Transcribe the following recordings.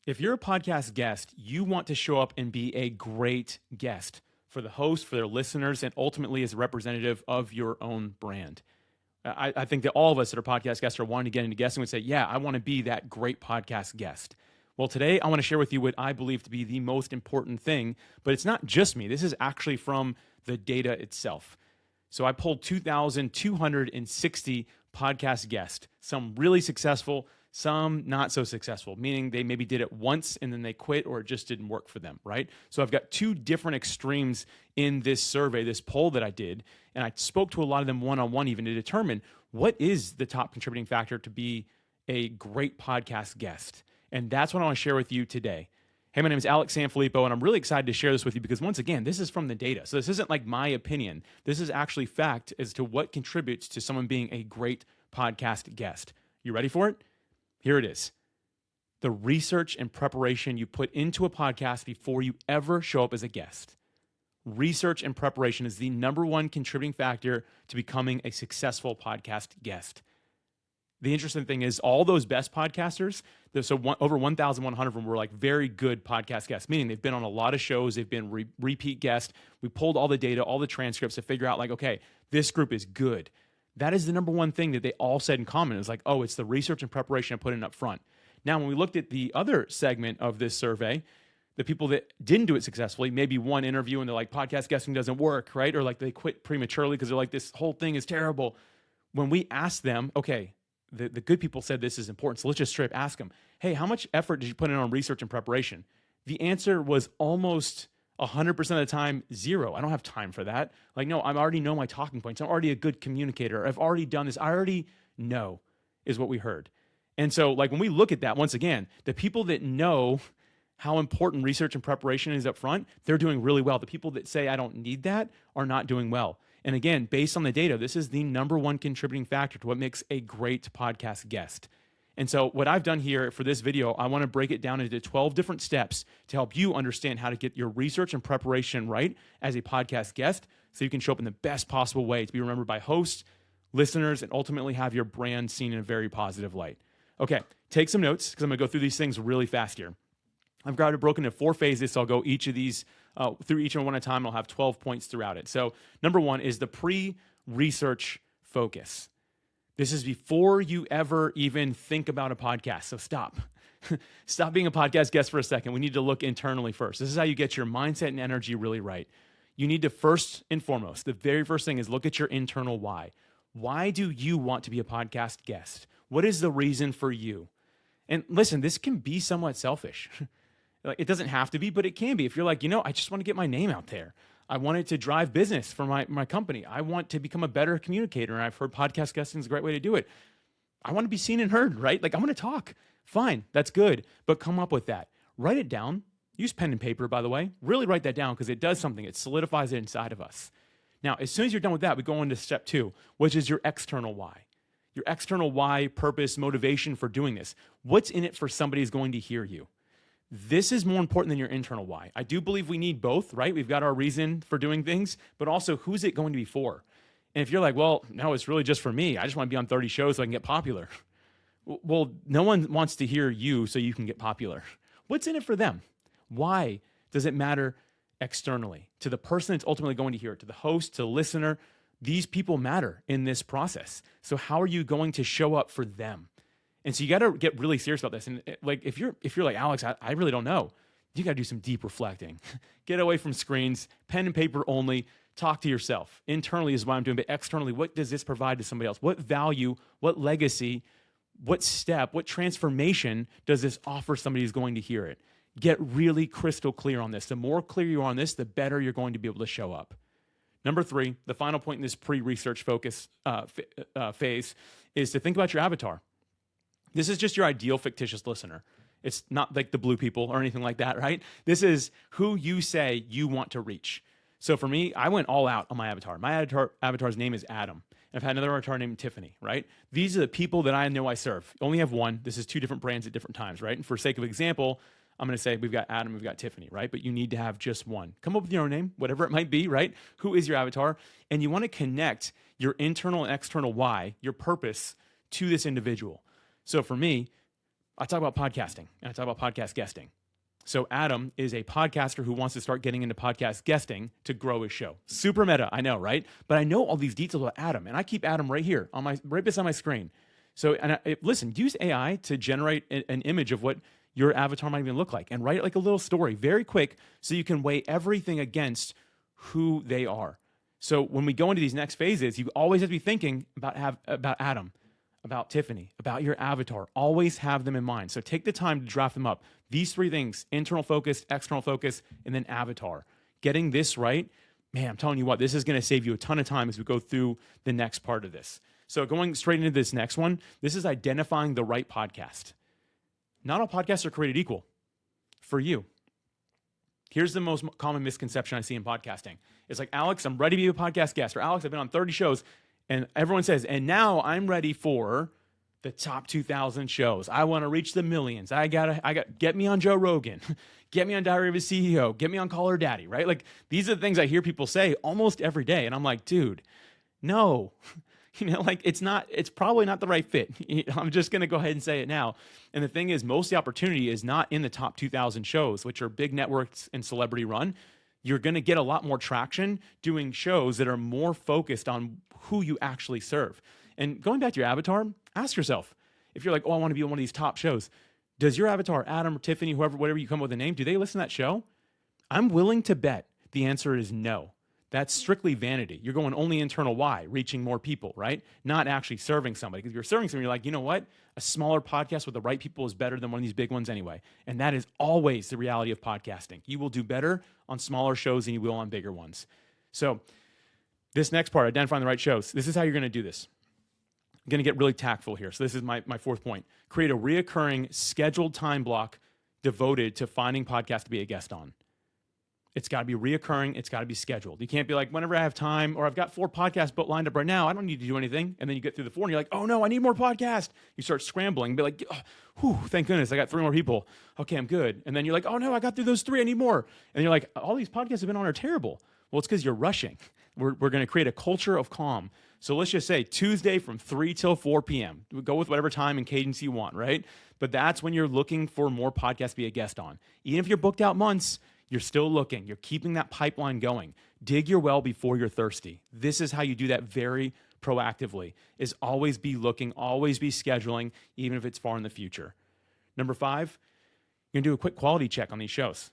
If you're a podcast guest, you want to show up and be a great guest for the host, for their listeners, and ultimately as a representative of your own brand. I think that all of us that are podcast guests are wanting to get into guesting would say, yeah, I want to be that great podcast guest. Well, today I want to share with you what I believe to be the most important thing, but it's not just me. This is actually from the data itself. So I pulled 2,260 podcast guests, some really successful, some not so successful, meaning they maybe did it once and then they quit or it just didn't work for them, right? So I've got two different extremes in this survey, this poll that I did, and I spoke to a lot of them one-on-one even to determine what is the top contributing factor to be a great podcast guest. And that's what I want to share with you today. Hey, my name is Alex Sanfilippo, and I'm really excited to share this with you because, once again, this is from the data. So this isn't like my opinion. This is actually fact as to what contributes to someone being a great podcast guest. You ready for it? Here it is. The research and preparation you put into a podcast before you ever show up as a guest. Research and preparation is the number one contributing factor to becoming a successful podcast guest. The interesting thing is all those best podcasters, over 1,100 of them were like very good podcast guests, meaning they've been on a lot of shows, they've been repeat guests. We pulled all the data, all the transcripts to figure out like, okay, this group is good. That is the number one thing that they all said in common. It was like, oh, it's the research and preparation I put in up front. Now, when we looked at the other segment of this survey, the people that didn't do it successfully, maybe one interview and they're like, podcast guesting doesn't work, right? Or like they quit prematurely because they're like, this whole thing is terrible. When we asked them, okay, the good people said this is important, so let's just straight up ask them, hey, how much effort did you put in on research and preparation? The answer was almost 100% of the time, zero. I don't have time for that. Like, no, I already know my talking points. I'm already a good communicator. I've already done this. I already know is what we heard. And so like when we look at that, once again, the people that know how important research and preparation is up front, they're doing really well. The people that say I don't need that are not doing well. And again, based on the data, this is the number one contributing factor to what makes a great podcast guest. And so what I've done here for this video, I want to break it down into 12 different steps to help you understand how to get your research and preparation right as a podcast guest so you can show up in the best possible way to be remembered by hosts, listeners, and ultimately have your brand seen in a very positive light. Okay, take some notes because I'm going to go through these things really fast here. I've got it broken into 4 phases, so I'll go each of these through each one at a time. I'll have 12 points throughout it. So number one is the pre-research focus. This is before you ever even think about a podcast. So stop. Stop being a podcast guest for a second. We need to look internally first. This is how you get your mindset and energy really right. You need to first and foremost, the very first thing is look at your internal why. Why do you want to be a podcast guest? What is the reason for you? And listen, this can be somewhat selfish. It doesn't have to be, but it can be. If you're like, I just want to get my name out there. I want it to drive business for my company. I want to become a better communicator, and I've heard podcast guesting is a great way to do it. I want to be seen and heard, right? Like, I'm going to talk. Fine, that's good, but come up with that. Write it down. Use pen and paper, by the way. Really write that down because it does something. It solidifies it inside of us. Now, as soon as you're done with that, we go into step 2, which is your external why. Your external why, purpose, motivation for doing this. What's in it for somebody who's going to hear you? This is more important than your internal why. I do believe we need both, right? We've got our reason for doing things, but also who's it going to be for? And if you're like, well, no, it's really just for me. I just want to be on 30 shows so I can get popular. Well, no one wants to hear you so you can get popular. What's in it for them? Why does it matter externally? To the person that's ultimately going to hear it, to the host, to the listener, these people matter in this process. So how are you going to show up for them? And so you got to get really serious about this. And like, if you're like, Alex, I really don't know. You got to do some deep reflecting. Get away from screens, pen and paper only. Talk to yourself. Internally is what I'm doing, but externally, what does this provide to somebody else? What value, what legacy, what step, what transformation does this offer somebody who's going to hear it? Get really crystal clear on this. The more clear you are on this, the better you're going to be able to show up. Number 3, the final point in this pre-research focus phase is to think about your avatar. This is just your ideal fictitious listener. It's not like the blue people or anything like that, right? This is who you say you want to reach. So for me, I went all out on my avatar. My avatar's name is Adam. I've had another avatar named Tiffany, right? These are the people that I know I serve. Only have one. This is 2 different brands at different times, right? And for sake of example, I'm going to say we've got Adam, we've got Tiffany, right? But you need to have just one. Come up with your own name, whatever it might be, right? Who is your avatar? And you want to connect your internal and external why, your purpose, to this individual. So for me, I talk about podcasting and I talk about podcast guesting. So Adam is a podcaster who wants to start getting into podcast guesting to grow his show. Super meta, I know, right? But I know all these details about Adam, and I keep Adam right here right beside my screen. So, listen, use AI to generate an image of what your avatar might even look like, and write like a little story, very quick, so you can weigh everything against who they are. So when we go into these next phases, you always have to be thinking about Adam, about Tiffany, about your avatar. Always have them in mind. So take the time to draft them up. These three things: internal focus, external focus, and then avatar. Getting this right, man, I'm telling you what, this is going to save you a ton of time as we go through the next part of this. So going straight into this next one, this is identifying the right podcast. Not all podcasts are created equal for you. Here's the most common misconception I see in podcasting. It's like, Alex, I'm ready to be a podcast guest. Or Alex, I've been on 30 shows. And everyone says, and now I'm ready for the top 2,000 shows. I want to reach the millions. I got get me on Joe Rogan. Get me on Diary of a CEO. Get me on Call Her Daddy, right? Like, these are the things I hear people say almost every day. And I'm like, dude, no. It's probably not the right fit. I'm just going to go ahead and say it now. And the thing is, most of the opportunity is not in the top 2,000 shows, which are big networks and celebrity run. You're going to get a lot more traction doing shows that are more focused on who you actually serve. And going back to your avatar, ask yourself, if you're like, oh, I want to be on one of these top shows, does your avatar, Adam or Tiffany, whatever you come up with a name, do they listen to that show? I'm willing to bet the answer is no. That's strictly vanity. You're going only internal why, reaching more people, right? Not actually serving somebody. Because if you're serving somebody, you're like, you know what? A smaller podcast with the right people is better than one of these big ones anyway. And that is always the reality of podcasting. You will do better on smaller shows than you will on bigger ones. So this next part, identifying the right shows, this is how you're going to do this. I'm going to get really tactful here. So this is my fourth point. Create a reoccurring scheduled time block devoted to finding podcasts to be a guest on. It's got to be reoccurring. It's got to be scheduled. You can't be like, whenever I have time, or I've got 4 podcasts lined up right now, I don't need to do anything. And then you get through the 4 and you're like, oh no, I need more podcasts. You start scrambling, be like, oh, whew, thank goodness, I got 3 more people. Okay, I'm good. And then you're like, oh no, I got through those 3, I need more. And you're like, all these podcasts have been on are terrible. Well, it's because you're rushing. We're going to create a culture of calm. So let's just say Tuesday from 3 till 4 p.m. Go with whatever time and cadence you want, right? But that's when you're looking for more podcasts to be a guest on. Even if you're booked out months, you're still looking. You're keeping that pipeline going. Dig your well before you're thirsty. This is how you do that very proactively, is always be looking, always be scheduling, even if it's far in the future. Number 5, you're going to do a quick quality check on these shows.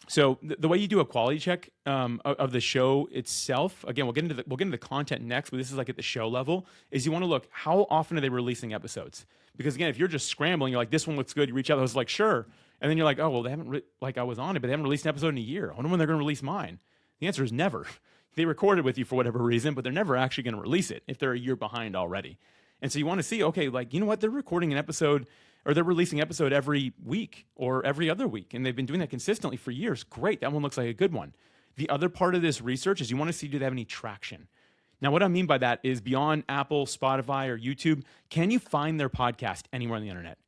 So the way you do a quality check of the show itself, again, we'll get into the content next, but this is like at the show level, is you want to look, how often are they releasing episodes? Because again, if you're just scrambling, you're like, this one looks good, you reach out, I was like, sure. And then you're like, oh, well, they haven't, I was on it, but they haven't released an episode in a year. I wonder when they're going to release mine. The answer is never. They recorded with you for whatever reason, but they're never actually going to release it if they're a year behind already. And so you want to see, okay, like, you know what? They're recording an episode, or they're releasing an episode every week or every other week, and they've been doing that consistently for years. Great. That one looks like a good one. The other part of this research is you want to see, do they have any traction? Now, what I mean by that is beyond Apple, Spotify, or YouTube, can you find their podcast anywhere on the internet?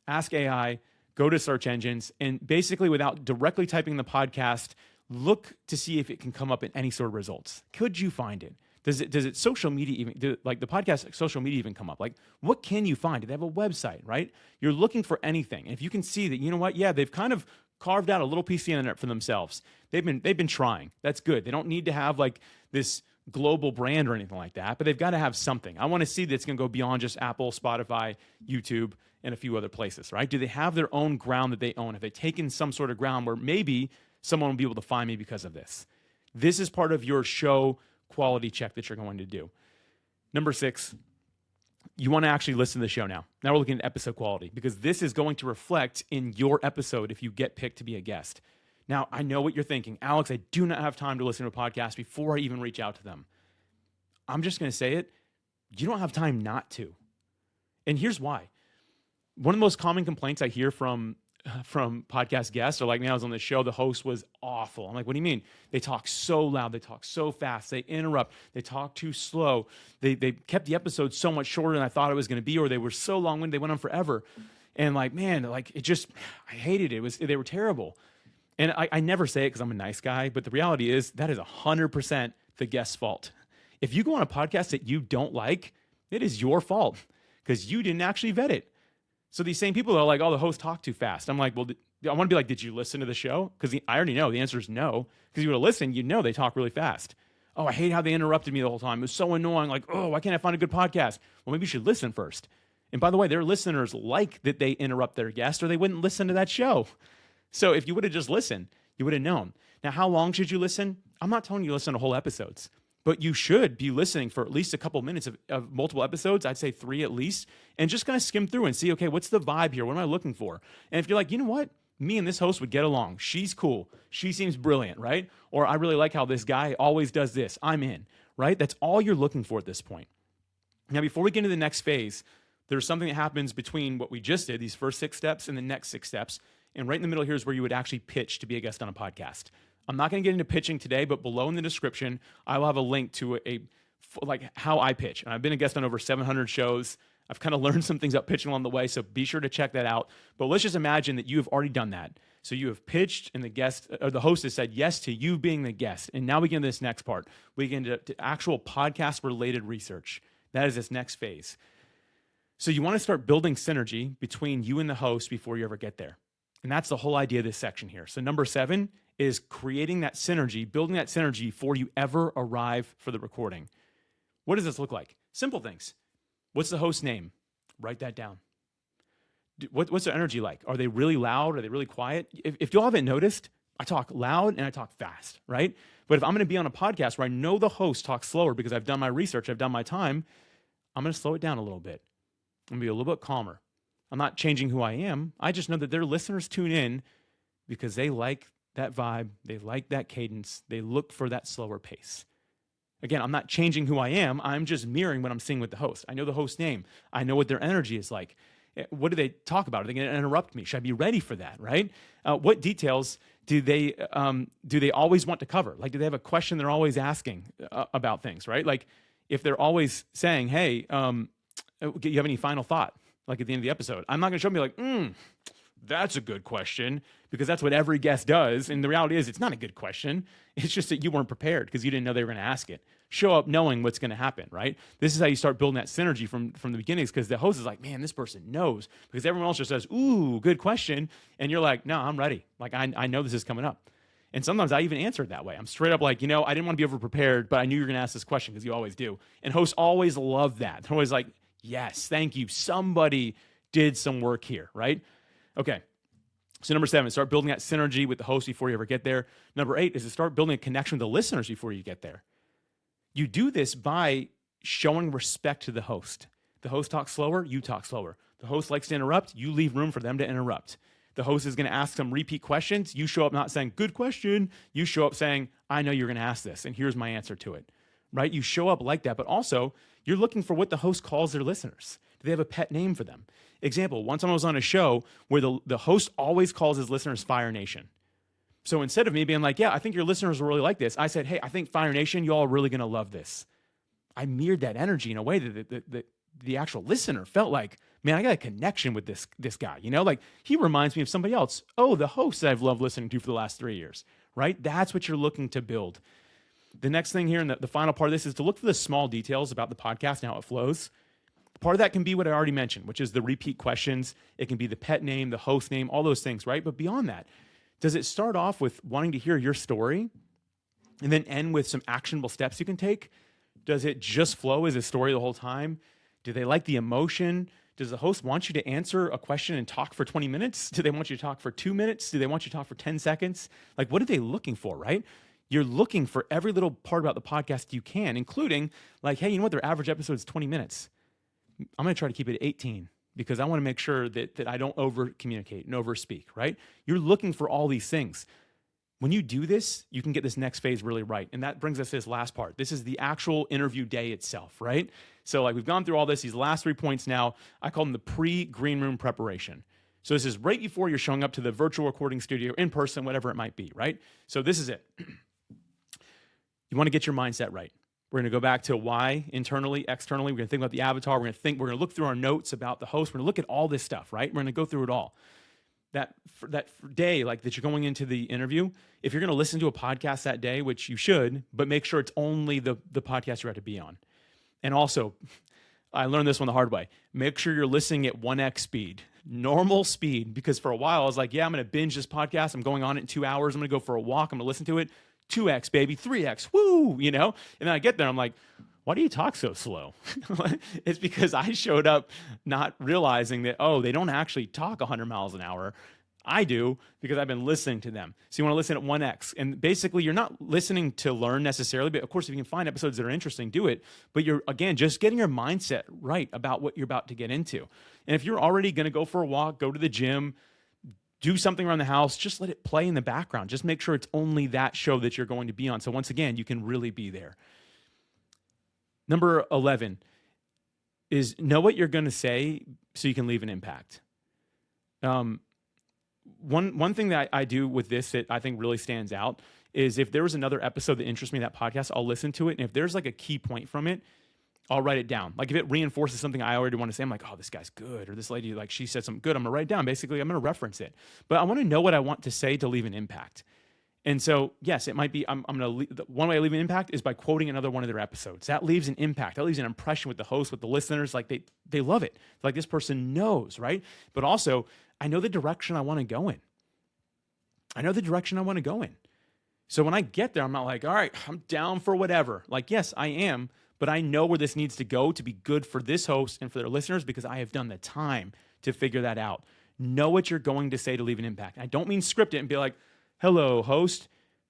Ask AI, go to search engines, and basically without directly typing the podcast, look to see if it can come up in any sort of results. Could you find it? Does it social media even, like the podcast social media even come up? Like, what can you find? Do they have a website, right? You're looking for anything. And if you can see that, you know what? Yeah, they've kind of carved out a little piece of the internet for themselves. They've been trying. That's good. They don't need to have like this global brand or anything like that, but they've got to have something. I want to see that's going to go beyond just Apple, Spotify, YouTube, and a few other places, right? Do they have their own ground that they own? Have they taken some sort of ground where maybe someone will be able to find me because of this? This is part of your show quality check that you're going to do. Number 6, you want to actually listen to the show now. Now we're looking at episode quality, because this is going to reflect in your episode if you get picked to be a guest. Now, I know what you're thinking. Alex, I do not have time to listen to a podcast before I even reach out to them. I'm just going to say it. You don't have time not to. And here's why. One of the most common complaints I hear from podcast guests are like, man, I was on the show, the host was awful. I'm like, what do you mean? They talk so loud, they talk so fast, they interrupt, they talk too slow. They kept the episode so much shorter than I thought it was going to be, or they were so long-winded, they went on forever. And like, man, like it just, I hated it. They were terrible. And I never say it because I'm a nice guy, but the reality is that is 100% the guest's fault. If you go on a podcast that you don't like, it is your fault because you didn't actually vet it. So these same people are like, oh, the host talked too fast. I'm like, well, I want to be like, did you listen to the show? Because I already know the answer is no. Because you would have listened, you'd know they talk really fast. Oh, I hate how they interrupted me the whole time. It was so annoying. Like, oh, why can't I find a good podcast? Well, maybe you should listen first. And by the way, their listeners like that they interrupt their guest or they wouldn't listen to that show. So if you would have just listened, you would have known. Now, how long should you listen? I'm not telling you to listen to whole episodes, but you should be listening for at least a couple minutes of multiple episodes. I'd say 3 at least, and just kind of skim through and see, okay, what's the vibe here? What am I looking for? And if you're like, you know what? Me and this host would get along. She's cool. She seems brilliant, right? Or I really like how this guy always does this. I'm in, right? That's all you're looking for at this point. Now, before we get into the next phase, there's something that happens between what we just did, these first 6 steps, and the next 6 steps. And right in the middle here is where you would actually pitch to be a guest on a podcast. I'm not going to get into pitching today, but below in the description, I will have a link to like how I pitch. And I've been a guest on over 700 shows. I've kind of learned some things about pitching along the way, so be sure to check that out. But let's just imagine that you have already done that. So you have pitched, and the host has said yes to you being the guest. And now we get into this next part. We get into actual podcast-related research. That is this next phase. So you want to start building synergy between you and the host before you ever get there. And that's the whole idea of this section here. So number 7 is creating that synergy, building that synergy before you ever arrive for the recording. What does this look like? Simple things. What's the host's name? Write that down. What's their energy like? Are they really loud? Are they really quiet? If y'all haven't noticed, I talk loud and I talk fast, right? But if I'm going to be on a podcast where I know the host talks slower because I've done my research, I've done my time, I'm going to slow it down a little bit. I'm going to be a little bit calmer. I'm not changing who I am. I just know that their listeners tune in because they like that vibe. They like that cadence. They look for that slower pace. Again, I'm not changing who I am. I'm just mirroring what I'm seeing with the host. I know the host's name. I know what their energy is like. What do they talk about? Are they going to interrupt me? Should I be ready for that, right? What details do they always want to cover? Like, do they have a question they're always asking about things, right? Like, if they're always saying, hey, do you have any final thought? Like at the end of the episode, I'm not going to show them like, that's a good question, because that's what every guest does. And the reality is it's not a good question. It's just that you weren't prepared because you didn't know they were going to ask it. Show up knowing what's going to happen, right? This is how you start building that synergy from the beginnings, because the host is like, man, this person knows, because everyone else just says, ooh, good question. And you're like, no, I'm ready. Like, I know this is coming up. And sometimes I even answer it that way. I'm straight up like, I didn't want to be over prepared, but I knew you were going to ask this question, because you always do. And hosts always love that. They're always like, yes, thank you. Somebody did some work here, right? Okay. So number 7, start building that synergy with the host before you ever get there. Number 8 is to start building a connection with the listeners before you get there. You do this by showing respect to the host. The host talks slower, you talk slower. The host likes to interrupt, you leave room for them to interrupt. The host is going to ask some repeat questions. You show up not saying, good question. You show up saying, I know you're going to ask this, and here's my answer to it, right? You show up like that, but also you're looking for what the host calls their listeners. Do they have a pet name for them? Example, one time I was on a show where the host always calls his listeners Fire Nation. So instead of me being like, yeah, I think your listeners will really like this, I said, hey, I think Fire Nation, you all are really going to love this. I mirrored that energy in a way that the actual listener felt like, man, I got a connection with this guy. Like, he reminds me of somebody else. Oh, the host that I've loved listening to for the last 3 years, right? That's what you're looking to build. The next thing here, and the final part of this, is to look for the small details about the podcast and how it flows. Part of that can be what I already mentioned, which is the repeat questions. It can be the pet name, the host name, all those things, right? But beyond that, does it start off with wanting to hear your story and then end with some actionable steps you can take? Does it just flow as a story the whole time? Do they like the emotion? Does the host want you to answer a question and talk for 20 minutes? Do they want you to talk for 2 minutes? Do they want you to talk for 10 seconds? Like, what are they looking for, right? You're looking for every little part about the podcast you can, including like, hey, you know what? Their average episode is 20 minutes. I'm going to try to keep it at 18 because I want to make sure that I don't over communicate and over speak, right? You're looking for all these things. When you do this, you can get this next phase really right. And that brings us to this last part. This is the actual interview day itself, right? So like, we've gone through all this, these last 3 points now. I call them the pre-green room preparation. So this is right before you're showing up to the virtual recording studio, in person, whatever it might be, right? So this is it. You want to get your mindset right. We're going to go back to why internally, externally. We're going to think about the avatar. We're going to look through our notes about the host. We're going to look at all this stuff, right? We're going to go through it all. That day, like that you're going into the interview, if you're going to listen to a podcast that day, which you should, but make sure it's only the podcast you're about to be on. And also, I learned this one the hard way. Make sure you're listening at 1x speed. normal speed, because for a while I was like, yeah, I'm going to binge this podcast. I'm going on it in 2 hours. I'm going to go for a walk. I'm going to listen to it. 2x, baby, 3x, woo, you know? And then I get there, I'm like, why do you talk so slow? It's because I showed up not realizing that, oh, they don't actually talk 100 miles an hour. I do, because I've been listening to them. So you want to listen at 1x. And basically, you're not listening to learn necessarily, but of course, if you can find episodes that are interesting, do it. But you're, again, just getting your mindset right about what you're about to get into. And if you're already going to go for a walk, go to the gym, do something around the house, just let it play in the background. Just make sure it's only that show that you're going to be on. So once again, you can really be there. Number 11 is know what you're going to say so you can leave an impact. One thing that I do with this that I think really stands out is if there was another episode that interests me in that podcast, I'll listen to it. And if there's like a key point from it, I'll write it down. Like if it reinforces something I already want to say, I'm like, oh, this guy's good. Or this lady, like she said something good. I'm going to write it down. Basically, I'm going to reference it. But I want to know what I want to say to leave an impact. And so, yes, it might be, I'm going to, one way I leave an impact is by quoting another one of their episodes. That leaves an impact. That leaves an impression with the host, with the listeners. Like they love it. Like this person knows, right? But also, I know the direction I want to go in. So when I get there, I'm not like, all right, I'm down for whatever. Like, yes, I am, but I know where this needs to go to be good for this host and for their listeners because I have done the time to figure that out. Know what you're going to say to leave an impact. I don't mean script it and be like, hello, host.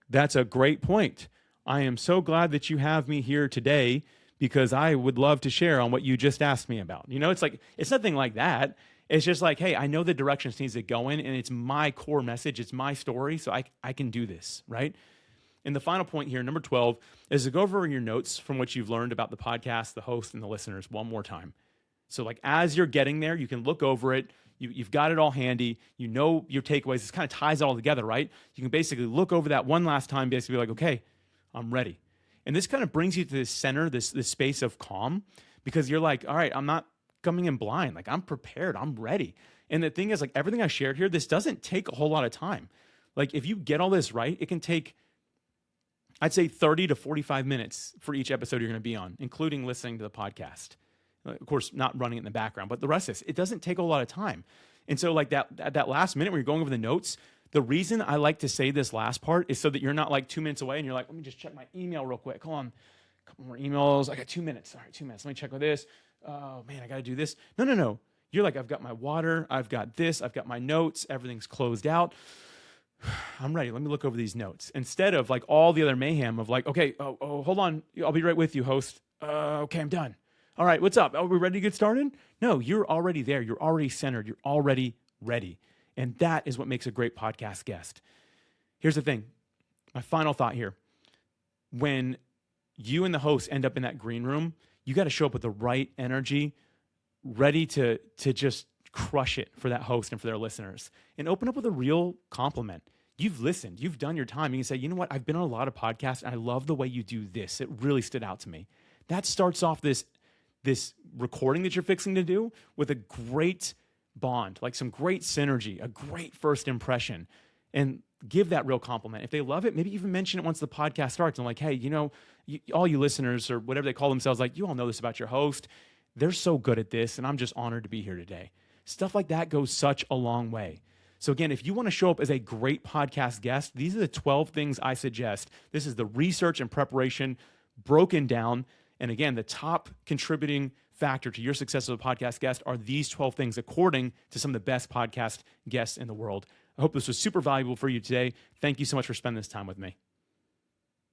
That's a great point. I am so glad that you have me here today because I would love to share on what you just asked me about. You know, it's like, it's nothing like that. It's just like, hey, I know the direction it needs to go in, and it's my core message. It's my story, so I can do this, right? And the final point here, number 12, is to go over your notes from what you've learned about the podcast, the host, and the listeners one more time. So like as you're getting there, you can look over it. You've got it all handy. You know your takeaways. This kind of ties it all together, right? You can basically look over that one last time, basically be like, okay, I'm ready. And this kind of brings you to this center, this space of calm, because you're like, all right, I'm not coming in blind. Like I'm prepared. I'm ready. And the thing is, like everything I shared here, this doesn't take a whole lot of time. Like if you get all this right, it can take, I'd say 30 to 45 minutes for each episode you're going to be on, including listening to the podcast. Of course, not running it in the background, but the rest of this, it doesn't take a lot of time. And so like that last minute when you're going over the notes, the reason I like to say this last part is so that you're not like 2 minutes away and you're like, let me just check my email real quick. Hold on, a couple more emails. I got 2 minutes. All right, 2 minutes. Let me check with this. Oh man, I got to do this. No. You're like, I've got my water. I've got this. I've got my notes. Everything's closed out. I'm ready. Let me look over these notes. Instead of like all the other mayhem of like, okay, oh, hold on. I'll be right with you, host. Okay, I'm done. All right, what's up? Are we ready to get started? No, you're already there. You're already centered. You're already ready. And that is what makes a great podcast guest. Here's the thing. My final thought here. When you and the host end up in that green room, you got to show up with the right energy, ready to just crush it for that host and for their listeners. And open up with a real compliment. You've listened. You've done your time. You can say, you know what? I've been on a lot of podcasts, and I love the way you do this. It really stood out to me. That starts off this recording that you're fixing to do with a great bond, like some great synergy, a great first impression, and give that real compliment. If they love it, maybe even mention it once the podcast starts. And like, hey, you know, all you listeners or whatever they call themselves, like you all know this about your host. They're so good at this, and I'm just honored to be here today. Stuff like that goes such a long way. So again, if you want to show up as a great podcast guest, these are the 12 things I suggest. This is the research and preparation broken down. And again, the top contributing factor to your success as a podcast guest are these 12 things according to some of the best podcast guests in the world. I hope this was super valuable for you today. Thank you so much for spending this time with me.